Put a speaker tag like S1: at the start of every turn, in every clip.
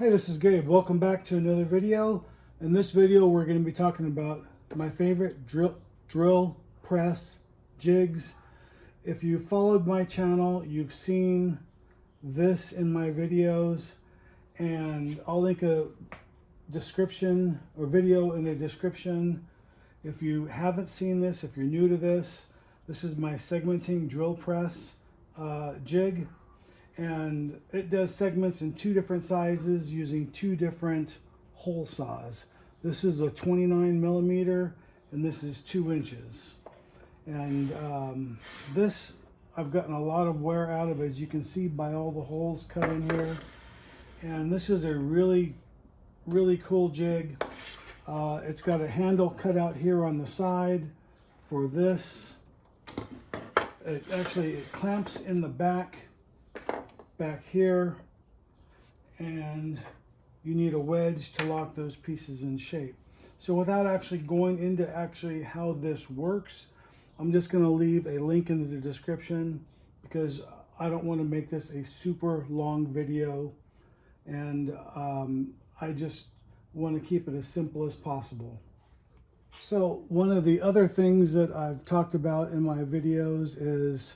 S1: Hey, this is Gabe. Welcome back to another video. In this video, we're going to be talking about my favorite drill press jigs. If you followed my channel, you've seen this in my videos, and I'll link a description or video in the description. If you haven't seen this, if you're new to this, this is my segmenting drill press jig. And it does segments in two different sizes using two different hole saws. This is a 29 millimeter and this is 2 inches. And this I've gotten a lot of wear out of, as you can see by all the holes cut in here. And this is a really cool jig. It's got a handle cut out here on the side for this. It clamps in the back here, and you need a wedge to lock those pieces in shape. So without actually going into how this works, I'm just going to leave a link in the description because I don't want to make this a super long video, and I just want to keep it as simple as possible. So one of the other things that I've talked about in my videos is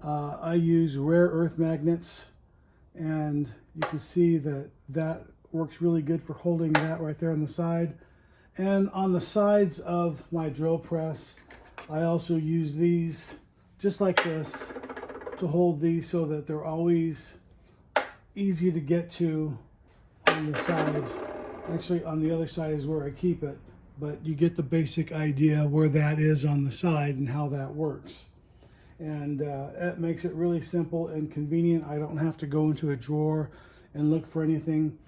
S1: I use rare earth magnets, and you can see that works really good for holding that right there on the side. And on the sides of my drill press, I also use these just like this to hold these so that they're always easy to get to on the sides. Actually, on the other side is where I keep it, but you get the basic idea where that is on the side and how that works. And that makes it really simple and convenient. I don't have to go into a drawer and look for anything.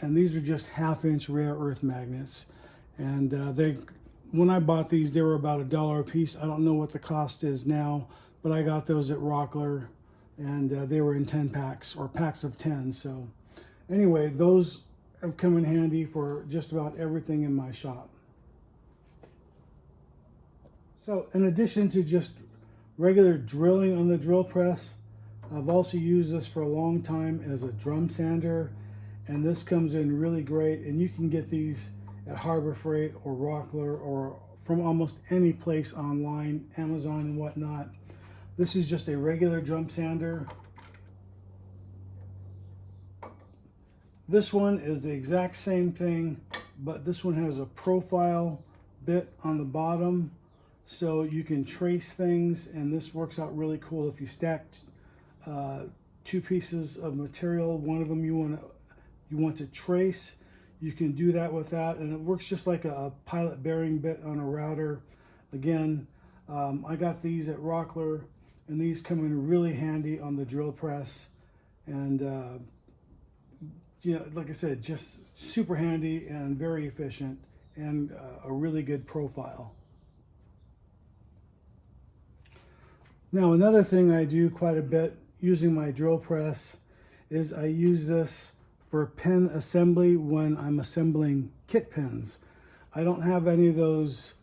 S1: And these are just 1/2 inch rare earth magnets. And when I bought these, they were about $1 a piece. I don't know what the cost is now, but I got those at Rockler, and they were in 10 packs or packs of 10. So anyway, those have come in handy for just about everything in my shop. So in addition to just regular drilling on the drill press, I've also used this for a long time as a drum sander, and this comes in really great. And you can get these at Harbor Freight or Rockler or from almost any place online, Amazon and whatnot. This is just a regular drum sander. This one is the exact same thing, but this one has a profile bit on the bottom, so you can trace things, and this works out really cool. If you stack 2 pieces of material, one of them you want to trace, you can do that with that, and it works just like a pilot bearing bit on a router. Again, I got these at Rockler, and these come in really handy on the drill press. And you know, like I said, just super handy and very efficient, and a really good profile. Now, another thing I do quite a bit using my drill press is I use this for pin assembly when I'm assembling kit pins. I don't have any of those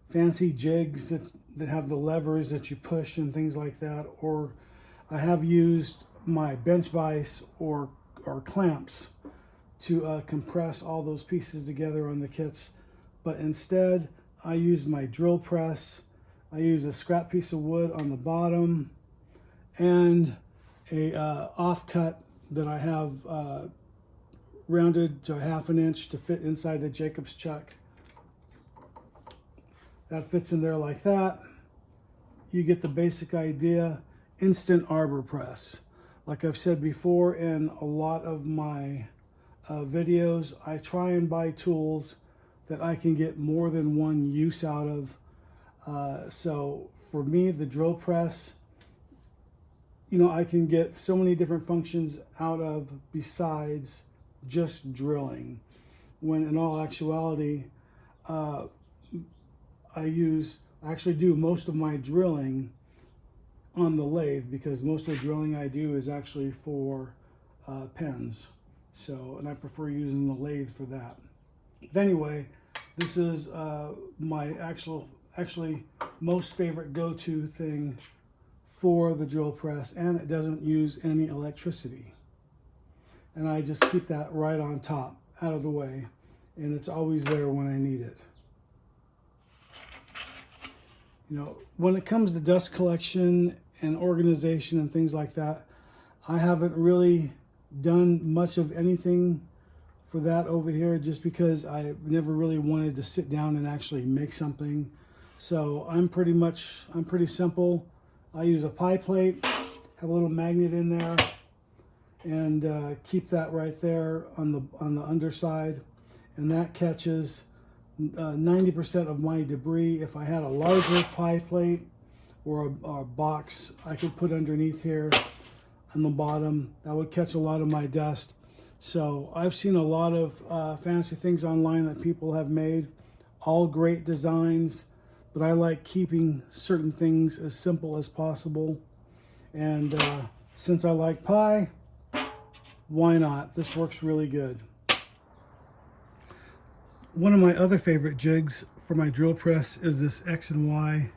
S1: fancy jigs that have the levers that you push and things like that, or I have used my bench vise or clamps to compress all those pieces together on the kits. But instead, I use my drill press. I use a scrap piece of wood on the bottom and a offcut that I have rounded to 1/2 inch to fit inside the Jacob's chuck. That fits in there like that. You get the basic idea. Instant arbor press. Like I've said before in a lot of my videos, I try and buy tools that I can get more than one use out of. So for me, the drill press, you know, I can get so many different functions out of besides just drilling, when in all actuality, I actually do most of my drilling on the lathe, because most of the drilling I do is actually for pens. So, and I prefer using the lathe for that. But anyway, this is my actually most favorite go-to thing for the drill press, and it doesn't use any electricity. and I just keep that right on top, out of the way, and it's always there when I need it. You know, when it comes to dust collection and organization and things like that, I haven't really done much of anything for that over here, just because I never really wanted to sit down and actually make something. So I'm pretty simple. I use a pie plate, have a little magnet in there, and keep that right there on the underside, and that catches 90% of my debris. If I had a larger pie plate or a box I could put underneath here on the bottom, that would catch a lot of my dust. So I've seen a lot of fancy things online that people have made, all great designs, but I like keeping certain things as simple as possible. And since I like pie, why not? This works really good. One of my other favorite jigs for my drill press is this X and Y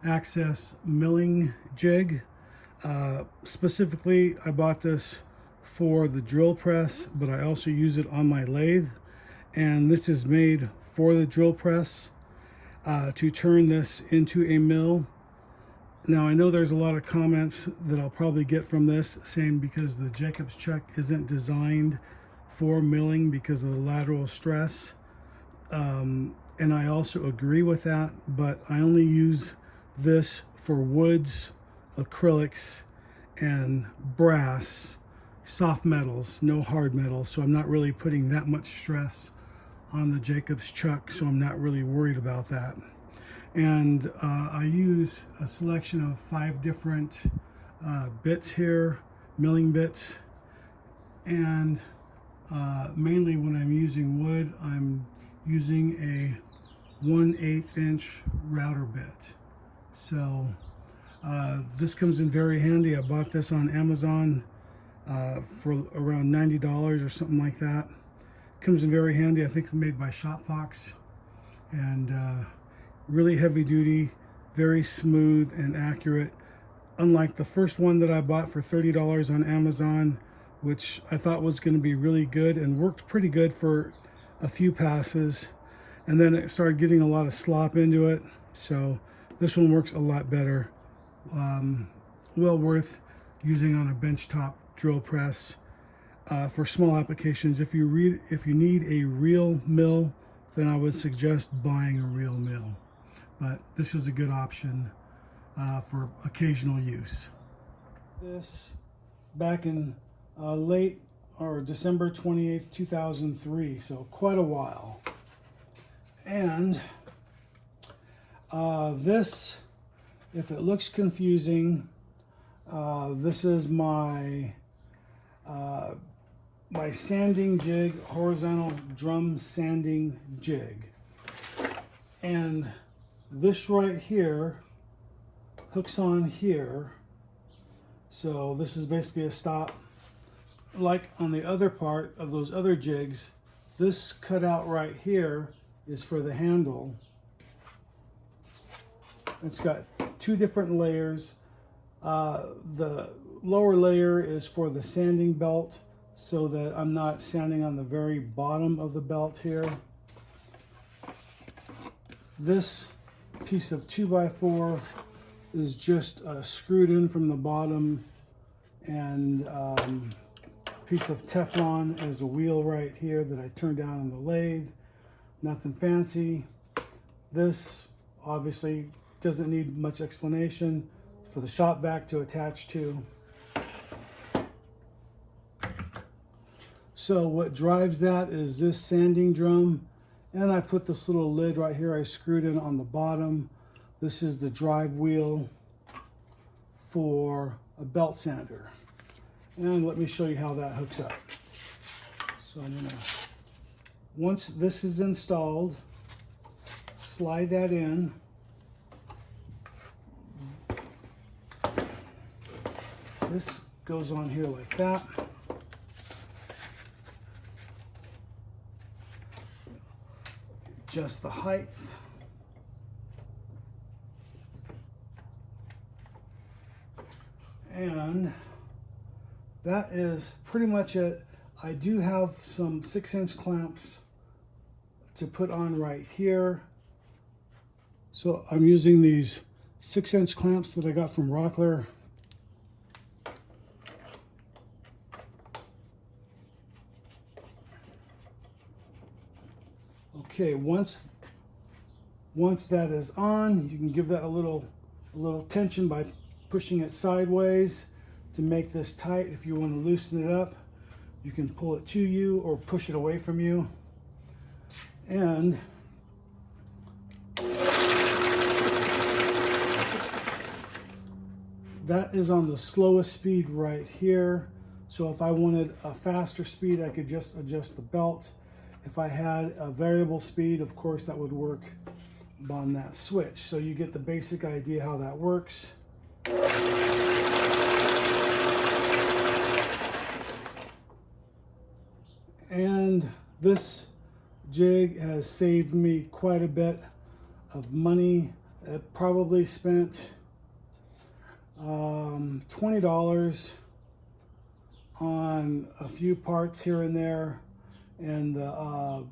S1: access milling jig. Specifically, I bought this for the drill press, but I also use it on my lathe. And this is made for the drill press to turn this into a mill. Now, I know there's a lot of comments that I'll probably get from this saying because the Jacob's chuck isn't designed for milling because of the lateral stress. And I also agree with that, but I only use this for woods, acrylics, and brass, soft metals, no hard metals. So I'm not really putting that much stress on the Jacob's chuck, so I'm not really worried about that. And I use a selection of 5 different bits here, milling bits, and mainly when I'm using wood, I'm using a 1/8 inch router bit. So this comes in very handy. I bought this on Amazon for around $90 or something like that. Comes in very handy. I think it's made by Shopfox, and really heavy duty, very smooth and accurate. Unlike the first one that I bought for $30 on Amazon, which I thought was going to be really good and worked pretty good for a few passes, and then it started getting a lot of slop into it. So this one works a lot better. Well worth using on a benchtop drill press for small applications. If you need a real mill, then I would suggest buying a real mill. But this is a good option for occasional use. This back in late or December 28th, 2003, so quite a while. And this, if it looks confusing, this is my my sanding jig, horizontal drum sanding jig. And this right here hooks on here. So this is basically a stop. Like on the other part of those other jigs, this cutout right here is for the handle. It's got 2 different layers. The lower layer is for the sanding belt, so that I'm not sanding on the very bottom of the belt here. This piece of 2x4 is just screwed in from the bottom, and a piece of Teflon as a wheel right here that I turn down on the lathe. Nothing fancy. This obviously doesn't need much explanation, for the shop vac to attach to. So what drives that is this sanding drum, and I put this little lid right here I screwed in on the bottom. This is the drive wheel for a belt sander. And let me show you how that hooks up. So I'm gonna, once this is installed, slide that in. This goes on here like that. Adjust the height. And that is pretty much it. I do have some 6-inch clamps to put on right here. So I'm using these 6-inch clamps that I got from Rockler. Okay, once that is on, you can give that a little tension by pushing it sideways to make this tight. If you want to loosen it up, you can pull it to you or push it away from you. And that is on the slowest speed right here. So if I wanted a faster speed, I could just adjust the belt. If I had a variable speed, of course, that would work on that switch. So you get the basic idea how that works. And this jig has saved me quite a bit of money. I probably spent $20 on a few parts here and there, and a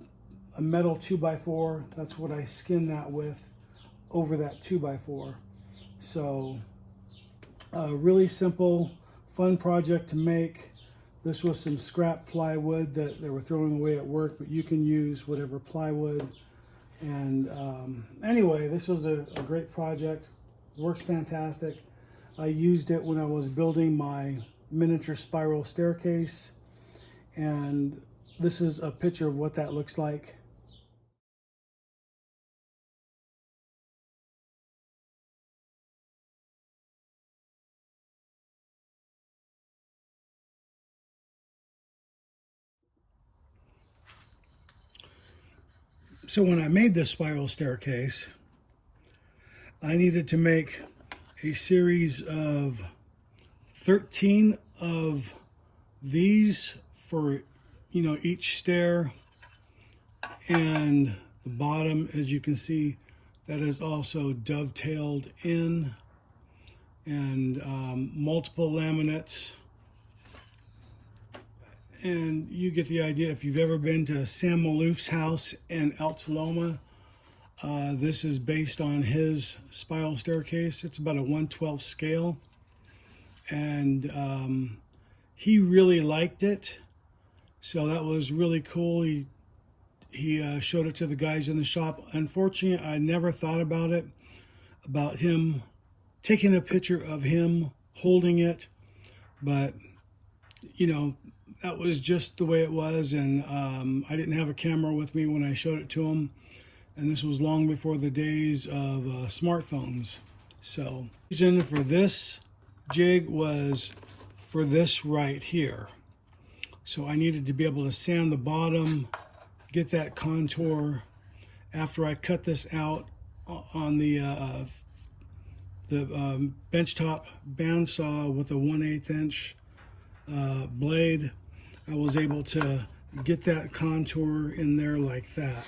S1: metal 2x4. That's what I skinned that with over that 2x4. So really simple, fun project to make. This was some scrap plywood that they were throwing away at work, but you can use whatever plywood. And anyway, this was a great project. Works fantastic. I used it when I was building my miniature spiral staircase, and this is a picture of what that looks like. So when I made this spiral staircase, I needed to make a series of 13 of these for, each stair. And the bottom, as you can see, that is also dovetailed in, and multiple laminates. And you get the idea. If you've ever been to Sam Malouf's house in Altaloma, this is based on his spiral staircase. It's about a 1/12 scale. And he really liked it. So that was really cool. He showed it to the guys in the shop. Unfortunately, I never thought about him taking a picture of him holding it. But, that was just the way it was. And I didn't have a camera with me when I showed it to him. And this was long before the days of smartphones. So the reason for this jig was for this right here. So I needed to be able to sand the bottom, get that contour. After I cut this out on the benchtop bandsaw with a 1/8 inch blade, I was able to get that contour in there like that.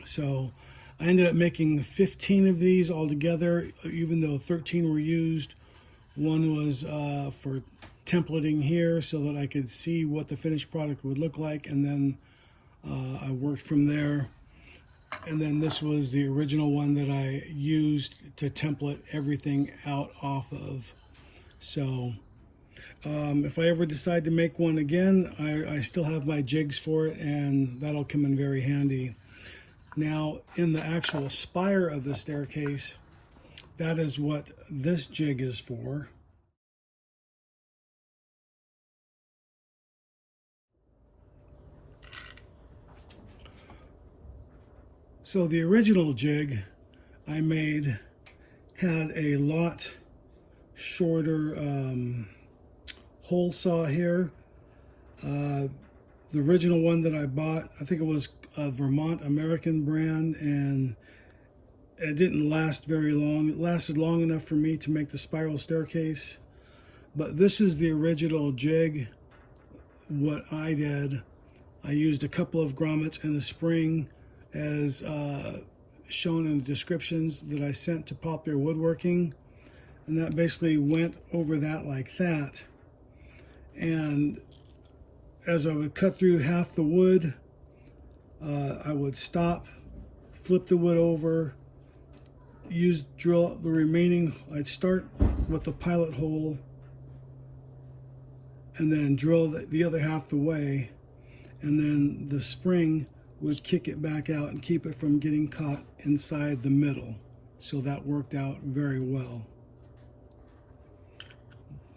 S1: So I ended up making 15 of these altogether, even though 13 were used. One was for templating here so that I could see what the finished product would look like, and then I worked from there. And then this was the original one that I used to template everything out off of. So if I ever decide to make one again, I still have my jigs for it, and that'll come in very handy. Now, in the actual spire of the staircase, that is what this jig is for. So the original jig I made had a lot shorter hole saw here. The original one that I bought, I think it was a Vermont American brand, and it didn't last very long. It lasted long enough for me to make the spiral staircase. But this is the original jig. What I did, I used a couple of grommets and a spring as shown in the descriptions that I sent to Popular Woodworking. And that basically went over that like that. And as I would cut through half the wood, I would stop, flip the wood over, drill the remaining. I'd start with the pilot hole and then drill the other half the way, and then the spring would kick it back out and keep it from getting caught inside the middle. So that worked out very well.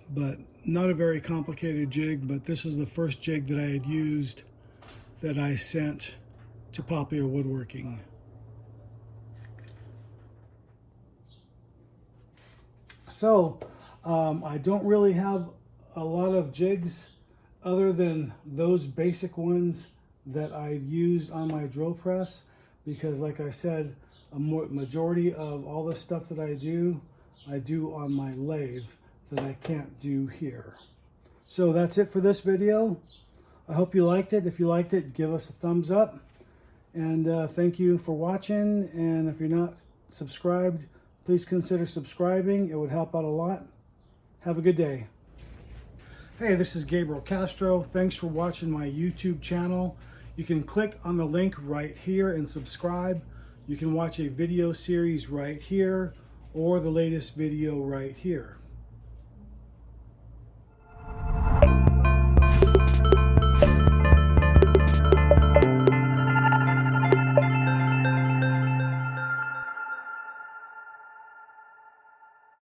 S1: But not a very complicated jig, but this is the first jig that I had used that I sent to Popular Woodworking. So I don't really have a lot of jigs other than those basic ones that I've used on my drill press, because like I said, a majority of all the stuff that I do on my lathe that I can't do here. So that's it for this video. I hope you liked it. If you liked it, give us a thumbs up. And thank you for watching. And if you're not subscribed, please consider subscribing. It would help out a lot. Have a good day. Hey, this is Gabriel Castro. Thanks for watching my YouTube channel. You can click on the link right here and subscribe. You can watch a video series right here or the latest video right here.